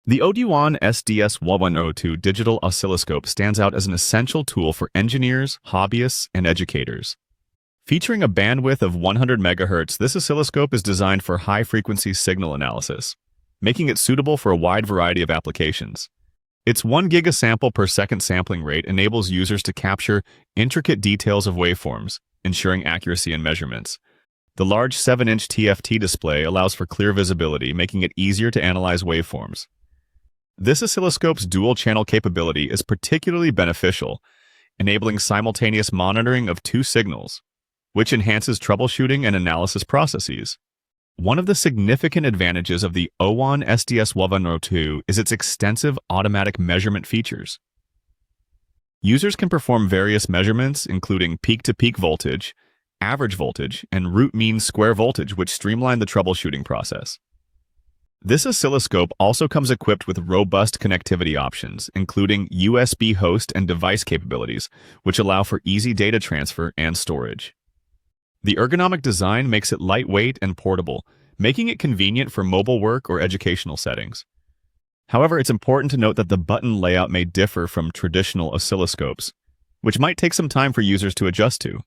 The Owon SDS1102 digital oscilloscope stands out as an essential tool for engineers, hobbyists, and educators. Featuring a bandwidth of 100 MHz, this oscilloscope is designed for high-frequency signal analysis, making it suitable for a wide variety of applications. Its 1 gigasample per second sampling rate enables users to capture intricate details of waveforms, ensuring accuracy in measurements. The large 7-inch TFT display allows for clear visibility, making it easier to analyze waveforms. This oscilloscope's dual-channel capability is particularly beneficial, enabling simultaneous monitoring of two signals, which enhances troubleshooting and analysis processes. One of the significant advantages of the Owon SDS1102 is its extensive automatic measurement features. Users can perform various measurements, including peak-to-peak voltage, average voltage, and root mean square voltage, which streamline the troubleshooting process. This oscilloscope also comes equipped with robust connectivity options, including USB host and device capabilities, which allow for easy data transfer and storage. The ergonomic design makes it lightweight and portable, making it convenient for mobile work or educational settings. However, it's important to note that the button layout may differ from traditional oscilloscopes, which might take some time for users to adjust to.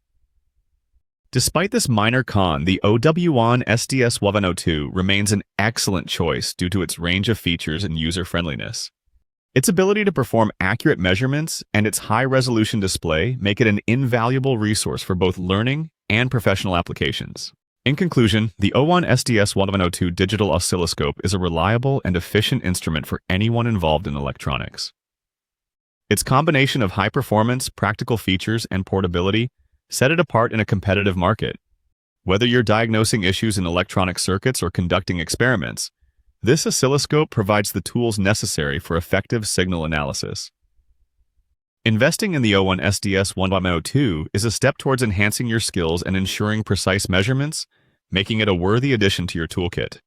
Despite this minor con, the Owon SDS1102 remains an excellent choice due to its range of features and user-friendliness. Its ability to perform accurate measurements and its high-resolution display make it an invaluable resource for both learning and professional applications. In conclusion, the Owon SDS1102 digital oscilloscope is a reliable and efficient instrument for anyone involved in electronics. Its combination of high performance, practical features, and portability set it apart in a competitive market. Whether you're diagnosing issues in electronic circuits or conducting experiments, this oscilloscope provides the tools necessary for effective signal analysis. Investing in the Owon SDS1102 is a step towards enhancing your skills and ensuring precise measurements, making it a worthy addition to your toolkit.